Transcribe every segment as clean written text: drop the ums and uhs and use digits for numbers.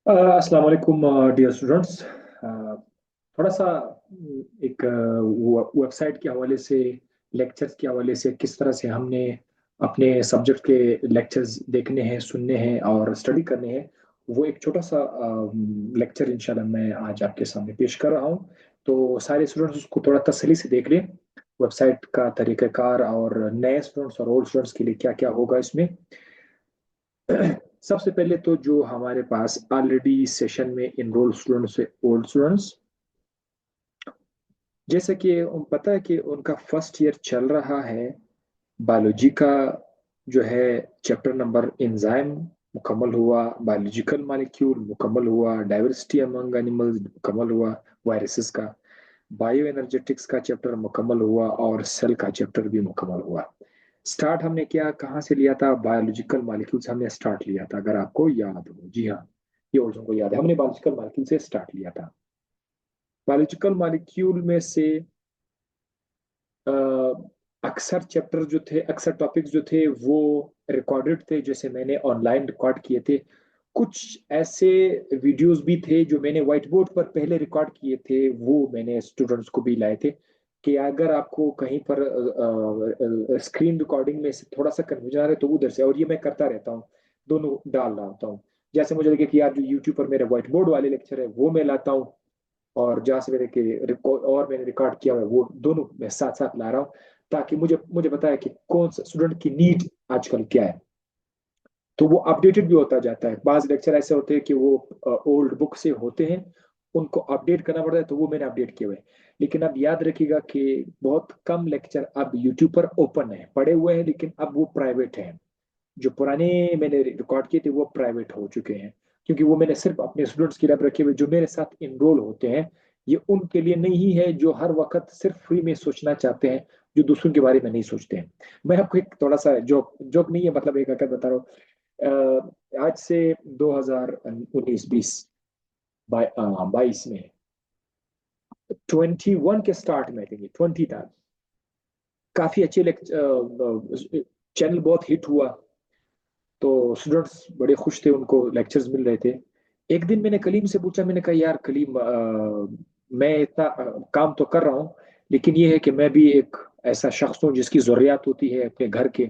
अस्सलाम वालेकुम dear students. थोड़ा सा एक वेबसाइट के हवाले से, लेक्चर्स के हवाले से, किस तरह से हमने अपने सब्जेक्ट के लेक्चर्स देखने हैं, सुनने हैं और स्टडी करने हैं, वो एक छोटा सा लेक्चर इंशाल्लाह मैं आज आपके सामने पेश कर रहा हूँ। तो सारे स्टूडेंट्स उसको थोड़ा तसल्ली से देख लें, वेबसाइट का तरीक़ाकार और नए स्टूडेंट्स और ओल्ड स्टूडेंट्स के लिए क्या क्या होगा इसमें। सबसे पहले तो जो हमारे पास ऑलरेडी सेशन में इनरोल स्टूडेंट्स है, ओल्ड स्टूडेंट्स, जैसे कि पता है कि उनका फर्स्ट ईयर चल रहा है। बायोलॉजी का जो है चैप्टर नंबर एंजाइम मुकम्मल हुआ, बायोलॉजिकल मॉलिक्यूल मुकम्मल हुआ, डाइवर्सिटी अमंग एनिमल्स मुकम्मल हुआ, वायरसेस का, बायो एनर्जेटिक्स का चैप्टर मुकम्मल हुआ और सेल का चैप्टर भी मुकम्मल हुआ। स्टार्ट हमने क्या कहाँ से लिया था? बायोलॉजिकल मॉलिक्यूल से हमने स्टार्ट लिया था, अगर आपको याद हो। जी हाँ, ये और को याद है, हमने बायोलॉजिकल मॉलिक्यूल से स्टार्ट लिया था। बायोलॉजिकल मॉलिक्यूल में से अ, अक्सर चैप्टर जो थे, अक्सर टॉपिक्स जो थे वो रिकॉर्डेड थे, जैसे मैंने ऑनलाइन रिकॉर्ड किए थे। कुछ ऐसे वीडियोस भी थे जो मैंने व्हाइट बोर्ड पर पहले रिकॉर्ड किए थे, वो मैंने स्टूडेंट्स को भी लाए थे कि अगर आपको कहीं पर स्क्रीन रिकॉर्डिंग में से थोड़ा सा कन्फ्यूजन आ रहा है तो उधर से, और ये मैं करता रहता हूँ, दोनों डाल रहा होता हूँ। जैसे मुझे लगे कि यार जो यूट्यूब पर मेरे व्हाइट बोर्ड वाले लेक्चर है वो मैं लाता हूँ, और जहाँ से मेरे के और मैंने रिकॉर्ड किया हुआ है वो दोनों मैं साथ साथ ला रहा हूँ, ताकि मुझे मुझे बताया कि कौन सा स्टूडेंट की नीड आजकल क्या है। तो वो अपडेटेड भी होता जाता है। बाज लेक्चर ऐसे होते हैं कि वो ओल्ड बुक से होते हैं, उनको अपडेट करना पड़ता है, तो वो मैंने अपडेट किए हुए हैं। लेकिन अब याद रखिएगा कि बहुत कम लेक्चर अब यूट्यूब पर ओपन है, पड़े हुए हैं, लेकिन अब वो प्राइवेट हैं। जो पुराने मैंने रिकॉर्ड किए थे वो प्राइवेट हो चुके हैं, क्योंकि वो मैंने सिर्फ अपने स्टूडेंट्स के लिए रखे हुए, जो मेरे साथ इनरोल होते हैं। ये उनके लिए नहीं है जो हर वक्त सिर्फ फ्री में सोचना चाहते हैं, जो दूसरों के बारे में नहीं सोचते हैं। मैं आपको एक थोड़ा सा जोक जोक नहीं है, मतलब एक हकीकत बता रहा हूँ। आज से 2019-20 22 में 21 के स्टार्ट में, आई 20 था, काफी अच्छे चैनल बहुत हिट हुआ। तो स्टूडेंट्स बड़े खुश थे, उनको लेक्चर्स मिल रहे थे। एक दिन मैंने कलीम से पूछा, मैंने कहा यार कलीम, मैं इतना काम तो कर रहा हूँ, लेकिन ये है कि मैं भी एक ऐसा शख्स हूँ जिसकी ज़रूरियात होती है अपने घर के।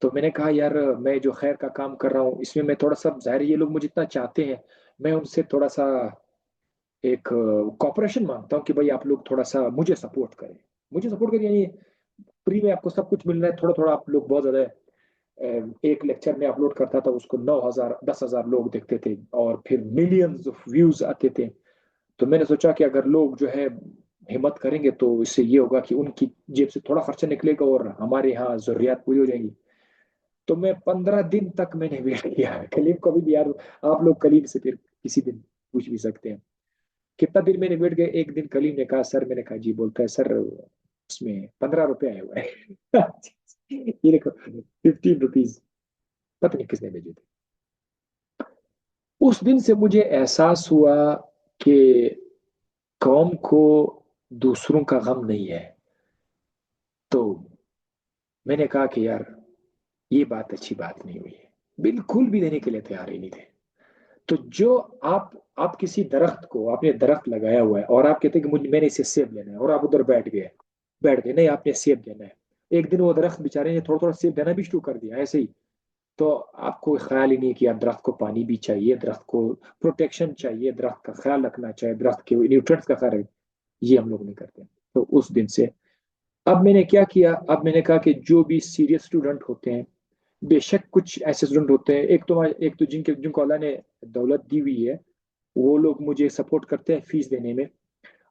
तो मैंने कहा यार, मैं जो खैर का काम कर रहा हूँ इसमें मैं थोड़ा सा, जाहिर है ये लोग मुझे इतना चाहते हैं, मैं उनसे थोड़ा सा एक कॉपरेशन मांगता हूँ कि भाई आप लोग थोड़ा सा मुझे सपोर्ट करें। मुझे सपोर्ट करें यानी फ्री में आपको सब कुछ मिल रहा है, थोड़ा थोड़ा आप लोग बहुत ज्यादा एक लेक्चर में अपलोड करता था उसको 9,000 10,000 लोग देखते थे और फिर मिलियंस ऑफ व्यूज आते थे। तो मैंने सोचा कि अगर लोग जो है हिम्मत करेंगे तो इससे ये होगा कि उनकी जेब से थोड़ा खर्चा निकलेगा और हमारे यहाँ जरूरियात पूरी हो जाएंगी। तो मैं 15 दिन तक मैंने वेट किया। कलीम कभी भी यार, आप लोग कलीम से फिर किसी दिन पूछ भी सकते हैं कितना दिन मैंने वेट किया। एक दिन कलीम ने कहा सर, मैंने कहा जी, बोलता है सर उसमें 15 रुपए आए हुए हैं। ये देखो, 15 रुपीज, पता नहीं किसने भेजे थे। उस दिन से मुझे एहसास हुआ कि कौम को दूसरों का गम नहीं है। तो मैंने कहा कि यार ये बात अच्छी बात नहीं हुई है, बिल्कुल भी देने के लिए तैयार ही नहीं थे। तो जो आप किसी दरख्त को, आपने दरख्त लगाया हुआ है और आप कहते हैं कि मुझे, मैंने इसे सेब लेना है, और आप उधर बैठ गए नहीं, आपने सेब देना है। एक दिन वो दरख्त बेचारे ने थोड़ा थोड़ा सेब देना भी शुरू कर दिया ऐसे ही। तो आपको ख्याल ही नहीं कि यार दरख्त को पानी भी चाहिए, दरख्त को प्रोटेक्शन चाहिए, दरख्त का ख्याल रखना चाहिए, दरख्त के न्यूट्रिएंट्स का ख्याल, ये हम लोग नहीं करते। तो उस दिन से अब मैंने क्या किया, अब मैंने कहा कि जो भी सीरियस स्टूडेंट होते हैं, बेशक कुछ ऐसे स्टूडेंट होते हैं, एक तो जिनको अल्लाह ने दौलत दी हुई है, वो लोग मुझे सपोर्ट करते हैं फीस देने में।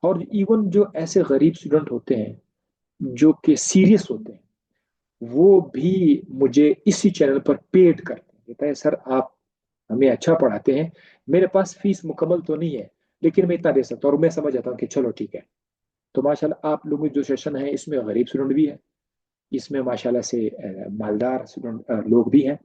और इवन जो ऐसे गरीब स्टूडेंट होते हैं जो कि सीरियस होते हैं, वो भी मुझे इसी चैनल पर पेड करते हैं, कहता है सर आप हमें अच्छा पढ़ाते हैं, मेरे पास फीस मुकम्मल तो नहीं है, लेकिन मैं इतना दे सकता हूँ। और मैं समझ जाता हूँ कि चलो ठीक है। तो माशाल्लाह आप लोगों की जो सेशन है इसमें गरीब स्टूडेंट भी है, इसमें माशाल्लाह से मालदार स्टूडेंट लोग भी हैं।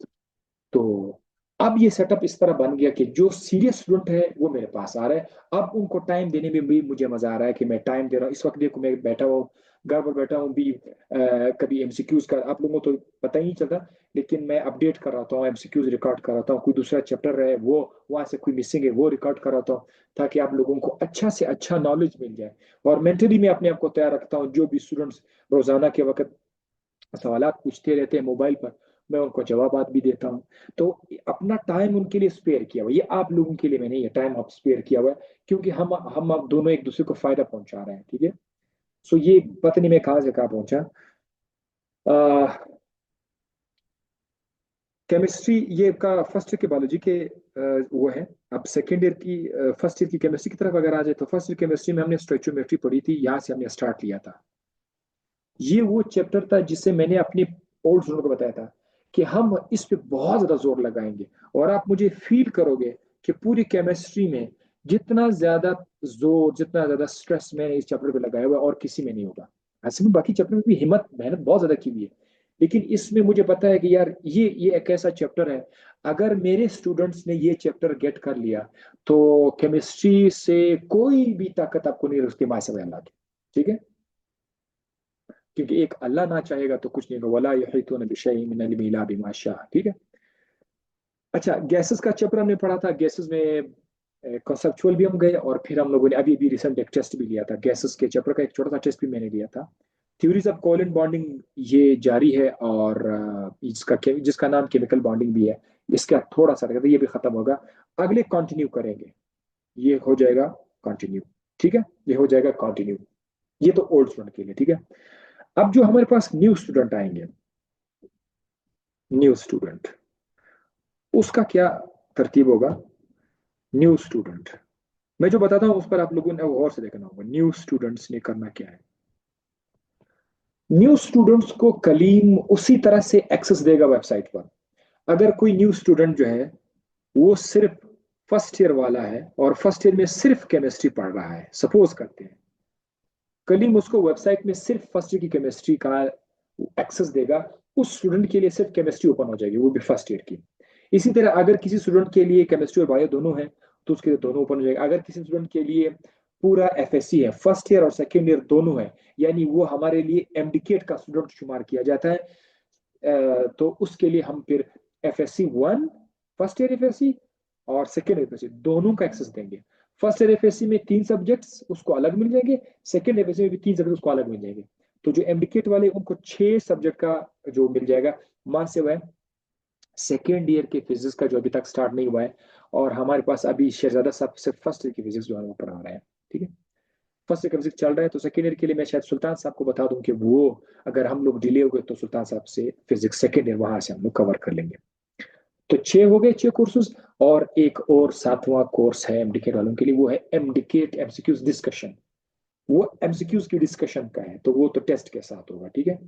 तो अब ये सेटअप इस तरह बन गया कि जो सीरियस स्टूडेंट है वो मेरे पास आ रहा है। अब उनको टाइम देने में भी मुझे मजा आ रहा है कि मैं टाइम दे रहा हूँ। इस वक्त देखो, मैं बैठा हूँ, घर पर बैठा हूँ भी, कभी एमसीक्यूज का आप लोगों को तो पता ही नहीं चलता, लेकिन मैं अपडेट कर रहा हूँ, एमसीक्यूज रिकॉर्ड कर रहा हूँ, कोई दूसरा चैप्टर है वो वहां से कोई मिसिंग है वो रिकॉर्ड कर रहा हूँ, ताकि आप लोगों को अच्छा से अच्छा नॉलेज मिल जाए। और मेंटली मैं अपने आप को तैयार रखता हूँ, जो भी स्टूडेंट्स रोजाना के वक्त सवाल पूछते रहते हैं मोबाइल पर, मैं उनको जवाब भी देता हूँ। तो अपना टाइम उनके लिए स्पेयर किया हुआ, ये आप लोगों के लिए मैंने ये टाइम आप स्पेयर किया हुआ है, क्योंकि हम आप दोनों एक दूसरे को फायदा पहुंचा रहे हैं, ठीक है। सो ये पता नहीं मैं कहाँ से कहाँ पहुंचा। केमिस्ट्री ये का फर्स्ट ईयर के बायोलॉजी के वो है। अब सेकेंड ईयर की फर्स्ट ईयर की केमिस्ट्री की तरफ अगर आ जाए, तो फर्स्ट ईयर केमिस्ट्री में हमने स्टोइचियोमेट्री पढ़ी थी, यहाँ से हमने स्टार्ट लिया था। ये वो चैप्टर था जिससे मैंने अपनी ओल्ड स्टूडेंट को बताया था कि हम इस पे बहुत ज्यादा जोर लगाएंगे, और आप मुझे फील करोगे कि पूरी केमिस्ट्री में जितना ज्यादा जोर, जितना ज्यादा स्ट्रेस मैंने इस चैप्टर पे लगाया हुआ है, और किसी में नहीं होगा। ऐसे में बाकी चैप्टर में भी हिम्मत मेहनत बहुत ज्यादा की हुई है, लेकिन इसमें मुझे पता है कि यार ये एक ऐसा चैप्टर है, अगर मेरे स्टूडेंट्स ने ये चैप्टर गेट कर लिया, तो केमिस्ट्री से कोई भी ताकत आपको नहीं उसके माँ से अल्लाह की। ठीक है, क्योंकि एक अल्लाह ना चाहेगा तो कुछ नहीं होगा, वला युहीतूना बिशैइन मिन इल्मिही इल्ला बिमा शाअ। ठीक है। अच्छा, गैसेस का चैप्टर हमने पढ़ा था, गैसेस में कॉन्सेप्चुअल भी हम गए, और फिर हम लोगों ने अभी अभी रिसेंट एक टेस्ट भी लिया था, गैसेस के चैप्टर का एक छोटा सा टेस्ट भी मैंने लिया था। थ्योरीज ऑफ कोवलेंट बॉन्डिंग ये जारी है, और जिसका नाम केमिकल बॉन्डिंग भी है, इसका थोड़ा सा रहेगा, ये भी खत्म होगा, अगले कंटिन्यू करेंगे, ये हो जाएगा कंटिन्यू। ठीक है, ये हो जाएगा कंटिन्यू। ये तो ओल्ड स्टूडेंट के लिए, ठीक है। अब जो हमारे पास न्यू स्टूडेंट आएंगे, न्यू स्टूडेंट, उसका क्या तरतीब होगा। न्यू स्टूडेंट, मैं जो बताता हूँ उस पर आप लोगों ने गौर से देखना होगा, न्यू स्टूडेंट्स ने करना क्या है। न्यू स्टूडेंट्स को कलीम उसी तरह से एक्सेस देगा वेबसाइट पर। अगर कोई न्यू स्टूडेंट जो है वो सिर्फ फर्स्ट ईयर वाला है, और फर्स्ट ईयर में सिर्फ केमिस्ट्री पढ़ रहा है, सपोज करते हैं, कलीम उसको वेबसाइट में सिर्फ फर्स्ट ईयर की केमिस्ट्री का एक्सेस देगा, उस स्टूडेंट के लिए सिर्फ केमिस्ट्री ओपन हो जाएगी, वो भी फर्स्ट ईयर की। इसी तरह अगर किसी स्टूडेंट के लिए केमिस्ट्री और बायो दोनों है, तो उसके लिए दोनों ओपन हो जाएगा। अगर किसी स्टूडेंट के लिए पूरा एफएससी है, फर्स्ट ईयर और सेकेंड ईयर दोनों है, यानी वो हमारे लिए एमडीकेट का स्टूडेंट शुमार किया जाता है, तो उसके लिए हम फिर FSc one, first year FSc और सेकेंड एफएससी दोनों का एक्सेस देंगे। फर्स्ट ईयर एफएससी में 3 सब्जेक्ट्स उसको अलग मिल जाएंगे, सेकेंड एफएससी में भी 3 सब्जेक्ट उसको अलग मिल जाएंगे। तो जो एमडीकेट वाले उनको 6 सब्जेक्ट का जो मिल जाएगा, मान से वह सेकेंड ईयर के फिजिक्स का जो अभी तक स्टार्ट नहीं हुआ है, और हमारे पास अभी शहजादा साहब सिर्फ फर्स्ट ईयर की फिजिक्स जो है वो पढ़ा रहे हैं। ठीक है, फर्स्ट ईयर का फिजिक्स चल रहा है, तो सेकेंड ईयर के लिए मैं शायद सुल्तान साहब को बता दूं कि वो, अगर हम लोग डिले हो गए तो सुल्तान साहब से फिजिक्स सेकेंड ईयर वहां से हम लोग कवर कर लेंगे। तो 6 हो गए 6 कोर्सेज, और एक और 7वां कोर्स है एमडीकेट वालों के लिए, वो है एमडीकेट एमसीक्यूज डिस्कशन। वो एमसीक्यूज की डिस्कशन का है, तो वो तो टेस्ट के साथ होगा। ठीक है,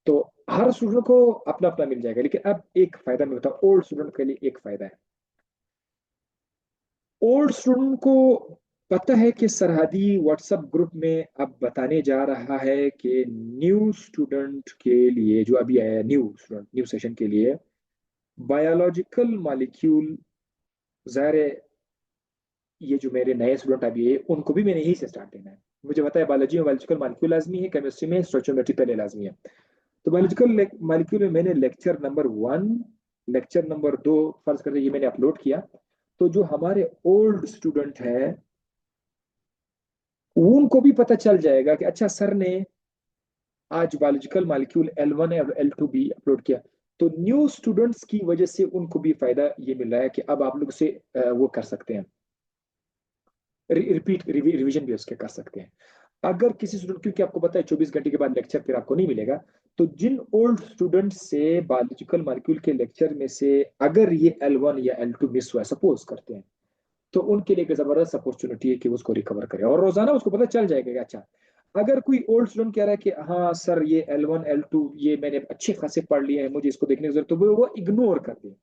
तो हर स्टूडेंट को अपना अपना मिल जाएगा, लेकिन अब एक फायदा मैं बताऊं, ओल्ड स्टूडेंट के लिए एक फायदा है। ओल्ड स्टूडेंट को पता है कि सरहदी व्हाट्सएप ग्रुप में अब बताने जा रहा है कि न्यू स्टूडेंट के लिए, जो अभी आया न्यू स्टूडेंट न्यू सेशन के लिए, बायोलॉजिकल मॉलिक्यूल, ज़ाहिर है ये जो मेरे नए स्टूडेंट अभी है उनको भी मैंने यही से स्टार्ट देना है। मुझे पता है बायोलॉजी में बायोलॉजिकल मॉलिक्यूल लाजमी है, केमिस्ट्री में स्टोइचियोमेट्री पहले लाजमी है। तो बायोलॉजिकल मॉलिक्यूल में मैंने लेक्चर नंबर 1, लेक्चर नंबर 2 फर्ज करते ये मैंने अपलोड किया। तो जो हमारे ओल्ड स्टूडेंट है उनको भी पता चल जाएगा कि अच्छा सर ने आज बायोलॉजिकल मॉलिक्यूल L1 और L2 भी अपलोड किया। तो न्यू स्टूडेंट्स की वजह से उनको भी फायदा ये मिल रहा है कि अब आप लोग से वो कर सकते हैं, रिपीट रिवीजन भी उसके कर सकते हैं। अगर किसी स्टूडेंट, क्योंकि आपको पता है 24 घंटे के बाद लेक्चर फिर आपको नहीं मिलेगा, तो जिन ओल्ड स्टूडेंट से बायोलॉजिकल मॉलिक्यूल के लेक्चर में से अगर ये L1 या L2 मिस हुआ, सपोज करते हैं, तो उनके लिए एक जबरदस्त अपॉर्चुनिटी है कि उसको रिकवर करे, और रोजाना उसको पता चल जाएगा कि अच्छा, अगर कोई ओल्ड स्टूडेंट कह रहा है कि हाँ सर ये L1 L2 ये मैंने अच्छे खासे पढ़ लिए हैं, मुझे इसको देखने की जरूरत, तो वो इग्नोर कर दे।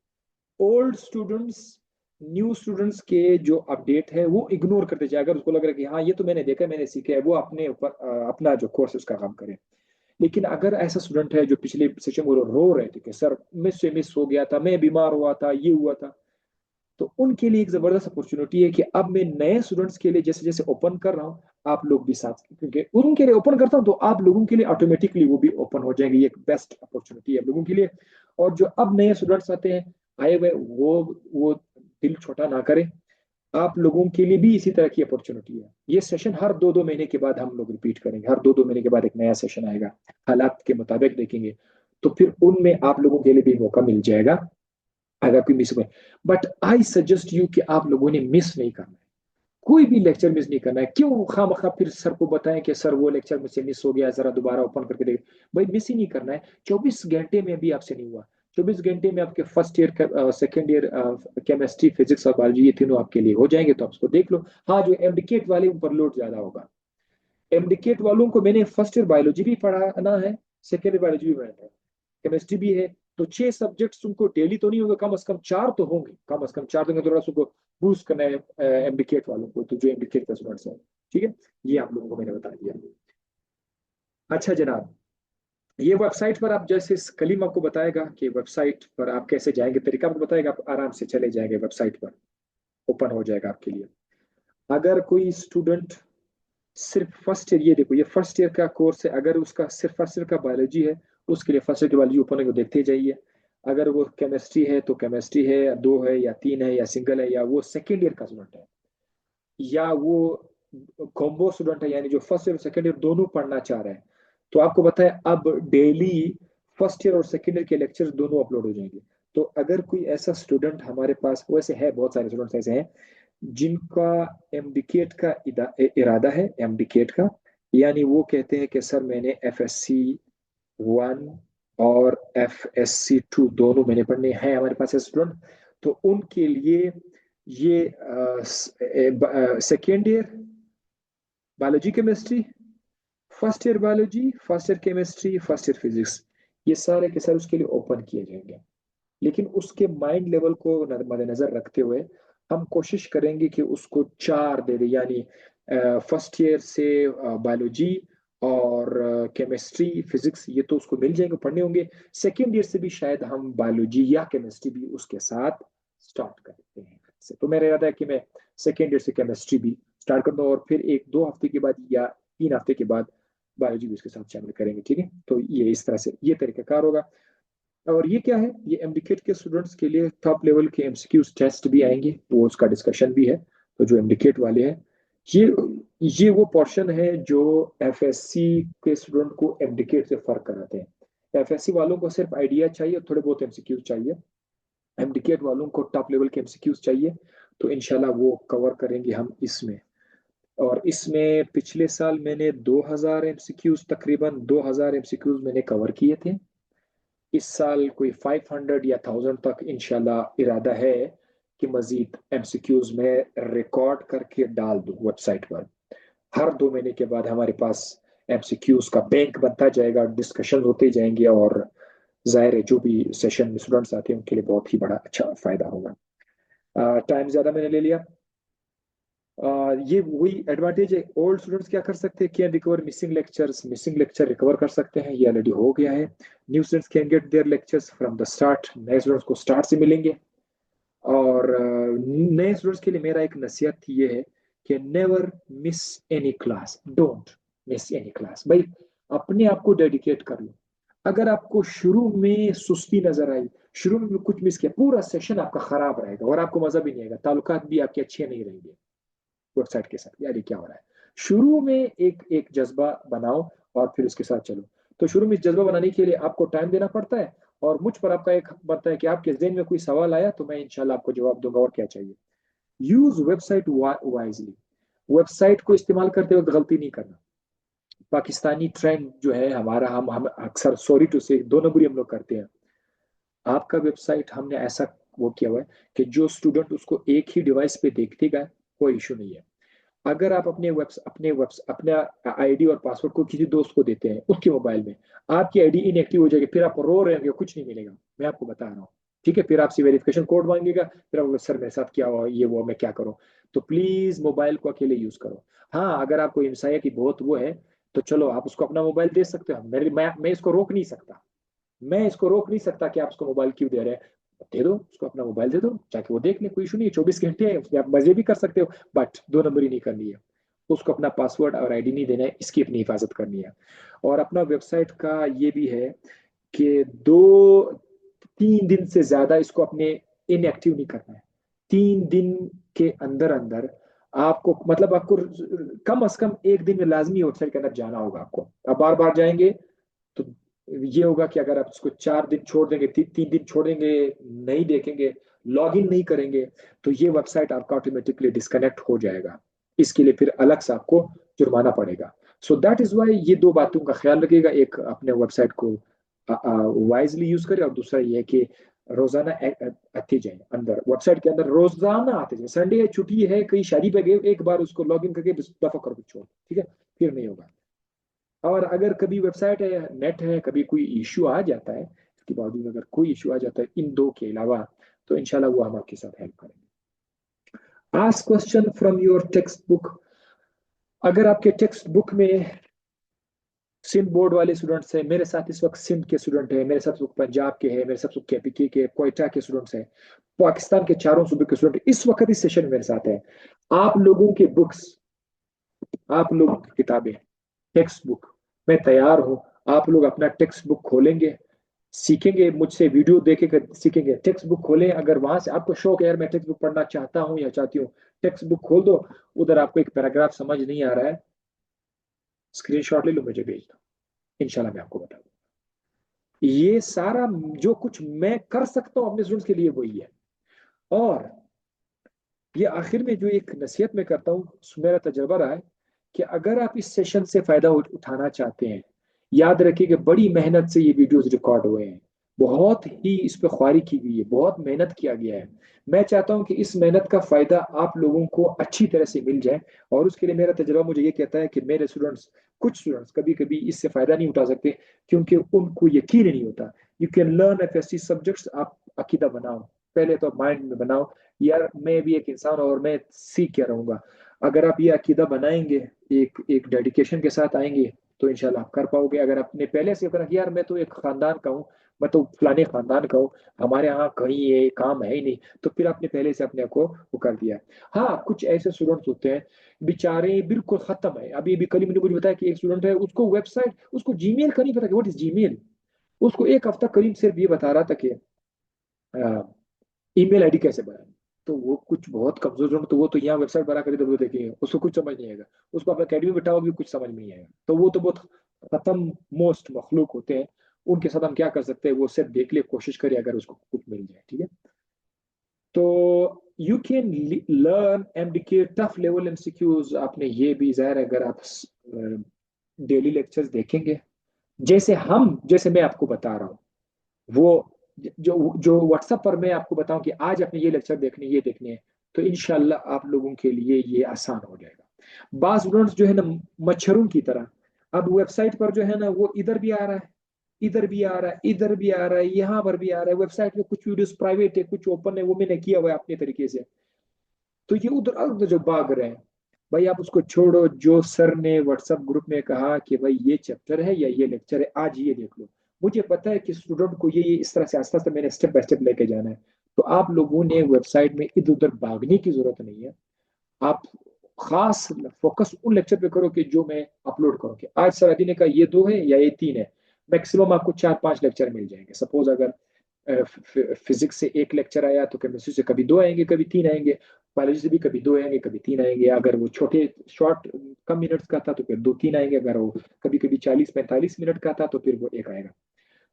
ओल्ड स्टूडेंट्स न्यू स्टूडेंट्स के जो अपडेट है वो इग्नोर करते जाए, अगर उसको लग रहा है कि हाँ ये तो मैंने देखा है मैंने सीखा है, वो अपने ऊपर अपना जो कोर्स है उसका काम करे। लेकिन अगर ऐसा स्टूडेंट है जो पिछले सेशन में रो रहे थे कि सर मिस से मिस हो गया था, मैं बीमार हुआ था, ये हुआ था, तो उनके लिए एक जबरदस्त अपॉर्चुनिटी है कि अब मैं नए स्टूडेंट्स के लिए जैसे जैसे ओपन कर रहा हूँ, आप लोग भी साथ, क्योंकि उनके लिए ओपन करता हूँ तो आप लोगों के लिए ऑटोमेटिकली वो भी ओपन हो जाएंगे। ये एक बेस्ट अपॉर्चुनिटी है आप लोगों के लिए। और जो अब नए स्टूडेंट्स आते हैं आए हुए, वो दिल छोटा ना करें। आप लोगों के लिए भी इसी तरह की अपॉर्चुनिटी है। ये सेशन हर 2-2 महीने के बाद हम लोग रिपीट करेंगे, हर 2-2 महीने के बाद एक नया सेशन आएगा, हालात के मुताबिक देखेंगे। तो फिर उनमें आप लोगों के लिए भी मौका मिल जाएगा अगर कोई मिस हुए। बट आई सजेस्ट यू कि आप लोगों ने मिस नहीं करना है, कोई भी लेक्चर मिस नहीं करना है। क्यों खामखा फिर सर को बताएं कि सर वो लेक्चर मुझसे मिस हो गया, जरा दोबारा ओपन करके देख। भाई मिस ही नहीं करना है। 24 घंटे में भी आपसे नहीं हुआ, 24 घंटे में आपके first year, second year chemistry, physics और बायोलॉजी ये तीनों आपके लिए हो जाएंगे, तो आप उसको देख लो। हाँ, जो एमडीकेट वाले ऊपर लोड ज्यादा होगा। एमडीकेट वालों को मैंने फर्स्ट ईयर बायोलॉजी भी पढ़ाना है, सेकेंड ईयर बायोलॉजी भी पढ़ाना है, केमिस्ट्री भी है। तो 6 सब्जेक्ट्स उनको डेली तो नहीं होंगे, कम से कम 4 तो होंगे, कम से कम 4 तो होंगे। थोड़ा सा उनको बूस्ट करना है एमडीकेट वालों को, तो जो एमडीकेट का स्टूडेंट्स है। ठीक है, ये आप लोगों को मैंने बता दिया। अच्छा जनाब, ये वेबसाइट पर आप जैसे कलीम आपको बताएगा कि वेबसाइट पर आप कैसे जाएंगे, तरीका आपको बताएगा, आप आराम से चले जाएंगे वेबसाइट पर, ओपन हो जाएगा आपके लिए। अगर कोई स्टूडेंट सिर्फ फर्स्ट ईयर, ये देखो ये फर्स्ट ईयर का कोर्स है, अगर उसका सिर्फ फर्स्ट ईयर का बायोलॉजी है, उसके लिए फर्स्ट ईयर की बायोलॉजी ओपन है, वो देखते जाइए। अगर वो केमिस्ट्री है तो केमिस्ट्री है, या 2 है या 3 है या सिंगल है, या वो सेकेंड ईयर का स्टूडेंट है, या वो कॉम्बो स्टूडेंट है, यानी जो फर्स्ट ईयर और सेकेंड ईयर दोनों पढ़ना चाह रहे हैं, तो आपको पता है अब डेली फर्स्ट ईयर और सेकेंड ईयर के लेक्चर्स दोनों अपलोड हो जाएंगे। तो अगर कोई ऐसा स्टूडेंट हमारे पास, वैसे है बहुत सारे स्टूडेंट्स ऐसे हैं जिनका एमडीकेट का इरादा है, एमडीकेट का, यानी वो कहते हैं कि सर मैंने FSC 1 और FSC 2 दोनों मैंने पढ़ने हैं, हमारे पास स्टूडेंट। तो उनके लिए ये second year biology chemistry, first year biology, first year chemistry, first year physics, ये सारे के सारे उसके लिए ओपन किए जाएंगे। लेकिन उसके माइंड लेवल को मद्देनजर रखते हुए हम कोशिश करेंगे कि उसको 4 दे दे, यानी फर्स्ट ईयर से बायोलॉजी और केमिस्ट्री फिजिक्स ये तो उसको मिल जाएंगे, पढ़ने होंगे। सेकेंड ईयर से भी शायद हम बायोलॉजी या केमिस्ट्री भी उसके साथ स्टार्ट करते हैं। तो मेरा इरादा है कि मैं सेकेंड ईयर से केमिस्ट्री भी स्टार्ट कर दूँ, और फिर 1-2 हफ्ते के बाद या 3 हफ्ते के बाद बायोलॉजी भी उसके साथ शामिल करेंगे। ठीक है, तो ये इस तरह से ये तरीकाकार होगा। और ये क्या है, ये एमडीकेट के स्टूडेंट्स के लिए टॉप लेवल के एमसीक्यूज टेस्ट भी आएंगे, वो उसका डिस्कशन भी है। तो जो एमडीकेट वाले हैं, ये ये वो पोर्शन है जो एफएससी के स्टूडेंट को एमडीकेट से फर्क कराते हैं। एफएससी वालों को सिर्फ आइडिया चाहिए, थोड़े बहुत एमसीक्यूज चाहिए। एमडीकेट वालों को टॉप लेवल के एमसीक्यूज चाहिए। तो इनशाला वो कवर करेंगे हम इसमें। और इसमें पिछले साल मैंने 2000 एमसीक्यूज, तकरीबन 2000 एमसीक्यूज मैंने कवर किए थे। इस साल कोई 500 या 1000 तक इंशाल्लाह इरादा है कि मजीद एमसीक्यूज में रिकॉर्ड करके डाल दूं वेबसाइट पर। हर 2 महीने के बाद हमारे पास एमसीक्यूज का बैंक बनता जाएगा, डिस्कशन होते जाएंगे, और जाहिर है जो भी सेशन में स्टूडेंट्स आते हैं उनके लिए बहुत ही बड़ा अच्छा फायदा होगा। टाइम ज्यादा मैंने ले लिया। ये वही एडवांटेज है। ओल्ड स्टूडेंट्स क्या कर सकते हैं, can recover missing lectures, missing lecture recover कर सकते हैं, ये ऑलरेडी हो गया है। New students can get their lectures from the start, नए स्टूडेंट्स को स्टार्ट से मिलेंगे। और नए स्टूडेंट्स के लिए मेरा एक नसीहत ये है कि never miss any class, don't miss any class. भाई अपने आप को डेडिकेट कर लो। अगर आपको शुरू में सुस्ती नजर आई, शुरू में कुछ मिस किया, पूरा सेशन आपका खराब रहेगा और आपको मजा भी नहीं आएगा, ताल्लुकात भी आपके अच्छे नहीं रहेंगे वेबसाइट के साथ। यार ये क्या हो रहा है। शुरू में एक एक जज्बा बनाओ और फिर उसके साथ चलो। तो शुरू में इस जज्बा बनाने के लिए आपको टाइम देना पड़ता है, और मुझ पर आपका एक हक बनता है कि आपके जहन में कोई सवाल आया तो मैं इंशाल्लाह आपको जवाब दूंगा, और क्या चाहिए। यूज वेबसाइट वाइजली, वेबसाइट को इस्तेमाल करते वक्त गलती नहीं करना। पाकिस्तानी ट्रेंड जो है हमारा, हम अक्सर सॉरी टू से 2 नंबरी हम लोग करते हैं। आपका वेबसाइट हमने ऐसा वो किया हुआ है कि जो स्टूडेंट उसको एक ही डिवाइस पे देखतेगा, कोई इशू नहीं है। अगर आप अपना आईडी और पासवर्ड को किसी दोस्त को देते हैं उसके मोबाइल में, आपकी आईडी इनएक्टिव हो जाएगी, फिर आप रो रहे होंगे, कुछ नहीं मिलेगा। मैं आपको बता रहा हूँ। ठीक है, फिर आपसे वेरिफिकेशन कोड मांगेगा, फिर आप सर मेरे साथ क्या हुआ, ये वो मैं क्या करूँ। तो प्लीज मोबाइल को अकेले यूज करो। हाँ, अगर आपको इंसाइया की बहुत वो है, तो चलो आप उसको अपना मोबाइल दे सकते हो। मैं इसको रोक नहीं सकता। मैं इसको रोक नहीं सकता कि आप उसको मोबाइल क्यों दे रहे हैं। दे दो उसको, अपना मोबाइल दे दो, ताकि वो देख ले, कोई इशू नहीं है। 24 घंटे है उसमें, आप मजे भी कर सकते हो। बट 2 नंबरी नहीं करनी है। उसको अपना पासवर्ड और आईडी नहीं देना है, इसकी अपनी हिफाजत करनी है। और अपना वेबसाइट का ये भी है कि 2 3 दिन से ज्यादा इसको अपने इनएक्टिव नहीं करना है। 3 दिन के अंदर अंदर आपको, मतलब आपको कम से कम 1 दिन में लाजमी वेबसाइट के अंदर जाना होगा आपको। अब बार बार जाएंगे तो ये होगा कि अगर आप इसको 4 दिन छोड़ देंगे, 3 दिन छोड़ देंगे, नहीं देखेंगे, लॉग इन नहीं करेंगे, तो ये वेबसाइट आपका ऑटोमेटिकली डिस्कनेक्ट हो जाएगा। इसके लिए फिर अलग से आपको जुर्माना पड़ेगा। सो दैट इज वाई ये 2 बातों का ख्याल रखिएगा, एक अपने वेबसाइट को वाइजली यूज करें, और दूसरा ये है कि रोजाना आते जाए अंदर, वेबसाइट के अंदर रोजाना आते जाए। संडे है, छुट्टी है, कहीं शादी पे गए, एक बार उसको लॉग इन करके दफा कर छोड़, ठीक है, फिर नहीं होगा। और अगर कभी वेबसाइट है, नेट है, कभी कोई इश्यू आ जाता है, इसके बावजूद अगर कोई इश्यू आ जाता है इन 2 के अलावा, तो इंशाल्लाह वो हम आपके साथ हेल्प करेंगे। Ask question from your text book. अगर आपके टेक्स्ट बुक में सिंध बोर्ड वाले स्टूडेंट्स हैं, मेरे साथ इस वक्त सिंध के स्टूडेंट हैं, मेरे साथ पंजाब के हैं, मेरे साथ केपीके के, कोयटा के स्टूडेंट्स हैं, पाकिस्तान के चारों सूबे के स्टूडेंट इस वक्त इस सेशन में मेरे साथ हैं। आप लोगों के बुक्स, आप लोगों की किताबें, टेक्स्ट बुक, मैं तैयार हूं। आप लोग अपना टेक्स्ट बुक खोलेंगे, सीखेंगे मुझसे, वीडियो देख के सीखेंगे। टेक्स्ट बुक खोलें, अगर वहां से आपको शौक है यार मैं टेक्स्ट बुक पढ़ना चाहता हूं या चाहती हूँ, टेक्स्ट बुक खोल दो, उधर आपको एक पैराग्राफ समझ नहीं आ रहा है, स्क्रीनशॉट ले लो, मुझे भेज दो, इंशाल्लाह मैं आपको बता दूं। ये सारा जो कुछ मैं कर सकता हूँ अपने स्टूडेंट्स के लिए वही है। और ये आखिर में जो एक नसीहत मैं करता हूँ, मेरा तजर्बा रहा है कि अगर आप इस सेशन से फायदा उठाना चाहते हैं, याद रखिए कि बड़ी मेहनत से ये वीडियोस रिकॉर्ड हुए हैं, बहुत ही इस पे ख्वारी की गई है, बहुत मेहनत किया गया है। मैं चाहता हूं कि इस मेहनत का फायदा आप लोगों को अच्छी तरह से मिल जाए, और उसके लिए मेरा तजर्बा मुझे ये कहता है कि मेरे स्टूडेंट्स, कुछ स्टूडेंट्स कभी कभी इससे फायदा नहीं उठा सकते क्योंकि उनको यकीन नहीं होता। You can learn F subjects, आप अकीदा बनाओ, पहले तो माइंड में बनाओ यार मैं भी एक इंसान और मैं सीख के रहूंगा। अगर आप ये अकीदा बनाएंगे, एक एक डेडिकेशन के साथ आएंगे, तो इंशाल्लाह आप कर पाओगे। अगर आपने पहले से कहा कि यार मैं तो एक खानदान का हूँ, मैं तो फलाने खानदान का हूँ, हमारे यहाँ कहीं ये काम है ही नहीं, तो फिर आपने पहले से अपने को वो कर दिया। हाँ, कुछ ऐसे स्टूडेंट्स होते हैं बेचारे बिल्कुल खत्म है। अभी अभी कल ही मैंने मुझे बताया कि एक स्टूडेंट है, उसको वेबसाइट, उसको जीमेल का नहीं पता कि व्हाट इज जीमेल। उसको एक हफ्ता करीब सिर्फ ये बता रहा था कि ईमेल आईडी कैसे बनाए। तो वो कुछ बहुत कमजोर हो, तो वो तो यहाँ वेबसाइट बना कर वो देखेंगे, उसको कुछ समझ नहीं आएगा। उसको आप अकेडमी में बिठाओ भी कुछ समझ में नहीं आएगा। तो वो तो बहुत खत्म मोस्ट मखलूक होते हैं, उनके साथ हम क्या कर सकते हैं, वो सिर्फ देख ले, कोशिश करे अगर उसको कुछ मिल जाए, ठीक है। तो you can learn MDK tough level MCQs. आपने ये भी जाहिर है, अगर आप डेली लेक्चर्स देखेंगे, जैसे मैं आपको बता रहा हूँ, वो जो जो व्हाट्सएप पर मैं आपको बताऊं कि आज आपने ये लेक्चर देखने, ये देखने हैं, तो इनशाला आप लोगों के लिए ये आसान हो जाएगा। बाज स्टूडेंट्स जो है ना, मच्छरों की तरह, अब वेबसाइट पर जो है ना वो इधर भी आ रहा है, इधर भी आ रहा है, इधर भी आ रहा है, यहाँ पर भी आ रहा है। वेबसाइट में कुछ वीडियोस प्राइवेट है, कुछ ओपन है, वो मैंने किया हुआ है अपने तरीके से। तो ये उधर उधर जो भाग रहे हैं, भाई आप उसको छोड़ो। जो सर ने व्हाट्सएप ग्रुप में कहा कि भाई ये चैप्टर है या ये लेक्चर है, आज ये देख लो। मुझे पता है कि स्टूडेंट को ये इस तरह से आस्ते आस्ते मैंने स्टेप बाय स्टेप लेके जाना है। तो आप लोगों ने वेबसाइट में इधर उधर भागने की जरूरत नहीं है। आप खास फोकस उन लेक्चर पे करो कि जो मैं अपलोड करूँ, आज सर अदी ने कहा ये 2 है या ये 3 है, मैक्सिमम आपको 4-5 लेक्चर मिल जाएंगे। सपोज अगर फिजिक्स से एक लेक्चर आया, तो केमिस्ट्री से कभी 2 आएंगे, कभी 3 आएंगे, बायोलॉजी से भी कभी 2 आएंगे, कभी 3 आएंगे। अगर वो छोटे शॉर्ट कम मिनट्स का था तो फिर 2-3 आएंगे। अगर वो कभी कभी 40-45 मिनट का था तो फिर वो एक आएगा।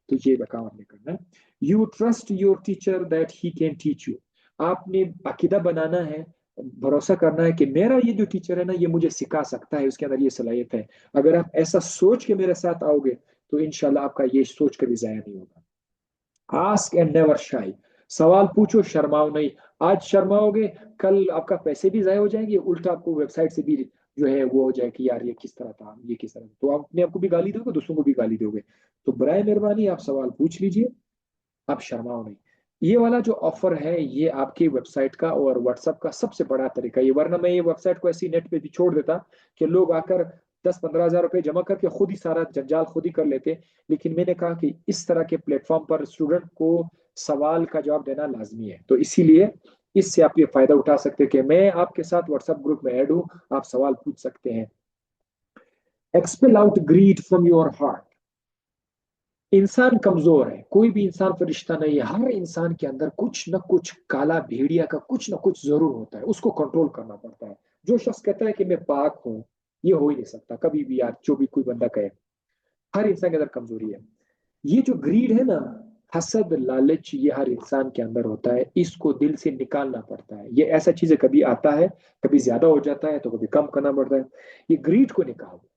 तो ये काम आपने करना है। You trust your teacher that he can teach you. आपने अकीदा बनाना है, भरोसा करना है कि मेरा ये जो टीचर है ना, ये मुझे सिखा सकता है, उसके अंदर ये सलाहियत है। अगर आप ऐसा सोच के मेरे साथ आओगे, तो इंशाल्लाह आपका ये सोच कभी जाया नहीं होगा। आस्क एंड नेवर शाई। सवाल पूछो, शर्माओ नहीं। आज शर्माओगे, कल आपका पैसे भी जाया हो जाएंगे, उल्टा आपको वेबसाइट से भी जो है वो हो जाए कि यार ये किस तरह था, ये किस तरह, तो आप अपने आपको भी गाली दोगे, दूसरों को भी गाली दोगे। तो बराए मेहरबानी आप सवाल पूछ लीजिए, आप शर्माओ नहीं। ये वाला जो ऑफर है, ये आपकी वेबसाइट का और व्हाट्सएप का सबसे बड़ा तरीका है। वरना मैं ये वेबसाइट को ऐसी नेट पे भी छोड़ देता कि लोग आकर 10-15 हज़ार रुपए जमा करके खुद ही सारा जंजाल खुद ही कर लेते। लेकिन मैंने कहा कि इस तरह के प्लेटफॉर्म पर स्टूडेंट को सवाल का जवाब देना लाजमी है, तो इसीलिए इससे आप ये फायदा उठा सकते हैं कि मैं आपके साथ व्हाट्सएप ग्रुप में ऐड हूं, आप सवाल पूछ सकते हैं। Expel out greed from your heart. इंसान कमजोर है, कोई भी इंसान फरिश्ता नहीं है, हर इंसान के अंदर कुछ न कुछ काला भेड़िया का कुछ न कुछ जरूर होता है, उसको कंट्रोल करना पड़ता है। जो शख्स कहता है कि मैं पाक हूं, ये हो ही नहीं सकता कभी भी यार, जो भी कोई बंदा कहे। हर इंसान के अंदर कमजोरी है। ये जो ग्रीड है ना, हसद लालच, ये हर इंसान के अंदर होता है, इसको दिल से निकालना पड़ता है। ये ऐसा चीज है, कभी आता है, कभी ज्यादा हो जाता है, तो कभी कम करना पड़ता है। ये ग्रीड को निकालो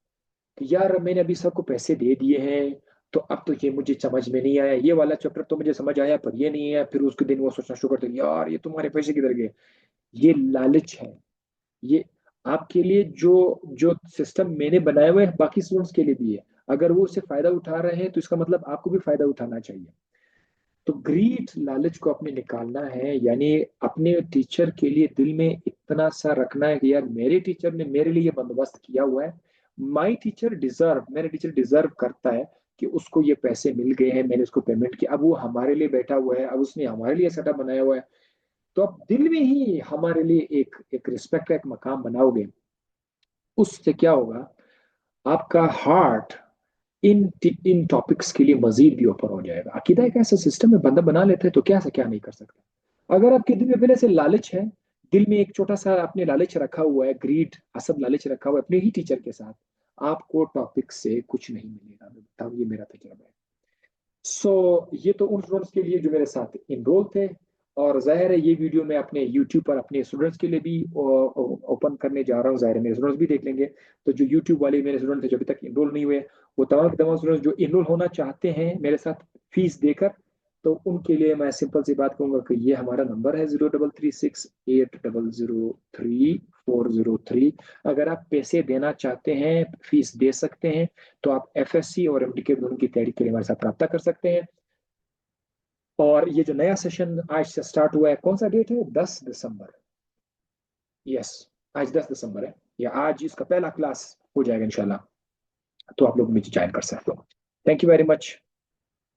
कि यार मैंने अभी सबको पैसे दे दिए हैं, तो अब तो ये मुझे समझ में नहीं आया, ये वाला चैप्टर तो मुझे समझ आया पर ये नहीं है, फिर उसके दिन वो सोचना शुरू करते हैं, यार ये तुम्हारे पैसे किधर गए। ये लालच है। ये आपके लिए जो जो सिस्टम मैंने बनाया हुआ है, बाकी स्टूडेंट्स के लिए भी है। अगर वो उससे फायदा उठा रहे हैं, तो इसका मतलब आपको भी फायदा उठाना चाहिए। तो ग्रीड, लालच को अपने निकालना है, यानी अपने टीचर के लिए दिल में इतना सा रखना है कि यार मेरे टीचर ने मेरे लिए बंदोबस्त किया हुआ है, माई टीचर डिजर्व, मेरा टीचर डिजर्व करता है कि उसको ये पैसे मिल गए हैं, मैंने उसको पेमेंट किया, अब वो हमारे लिए बैठा हुआ है, अब उसने हमारे लिए सेटअप बनाया हुआ है। तो अब दिल में ही हमारे लिए एक एक रिस्पेक्ट का एक मकाम बनाओगे, उससे क्या होगा, आपका हार्ट इन इन टॉपिक्स के लिए मजीद भी ओपन हो जाएगा। अकीदा एक ऐसा सिस्टम है, बंदा बना लेता है तो क्या से क्या नहीं कर सकता। अगर आपके दिल में पहले से लालच है, दिल में एक छोटा सा आपने लालच रखा हुआ है, ग्रीड, असद लालच रखा हुआ है अपने ही टीचर के साथ, आपको टॉपिक से कुछ नहीं मिलेगा। मैं बताऊँ, ये मेरा तजुर्बा है। ये तो उन स्टूडेंट्स के लिए जो मेरे साथ इनरोल थे। और जाहिर है ये वीडियो मैं अपने यूट्यूब पर अपने स्टूडेंट्स के लिए भी ओपन करने जा रहा हूँ, जाहिर है मेरे स्टूडेंट्स भी देख लेंगे। तो जो यूट्यूब वाले मेरे स्टूडेंट थे जो अभी तक इनरोल नहीं हुए, वो तमाम के तमाम स्टूडेंट्स जो इनरोल होना चाहते हैं मेरे साथ फीस देकर, तो उनके लिए मैं सिंपल सी बात कहूंगा कि ये हमारा नंबर है 03368003 अगर आप पैसे देना चाहते हैं, फीस दे सकते हैं, तो आप एफएससी और एमडीके दोनों की तैयारी के लिए हमारे साथ रब्ता कर सकते हैं। और ये जो नया सेशन आज से स्टार्ट हुआ है, कौन सा डेट है, 10 दिसंबर। यस, आज 10 दिसंबर है, या आज इसका पहला क्लास हो जाएगा इंशाल्लाह। तो आप लोग मुझे ज्वाइन कर सकते हो। Thank you very much.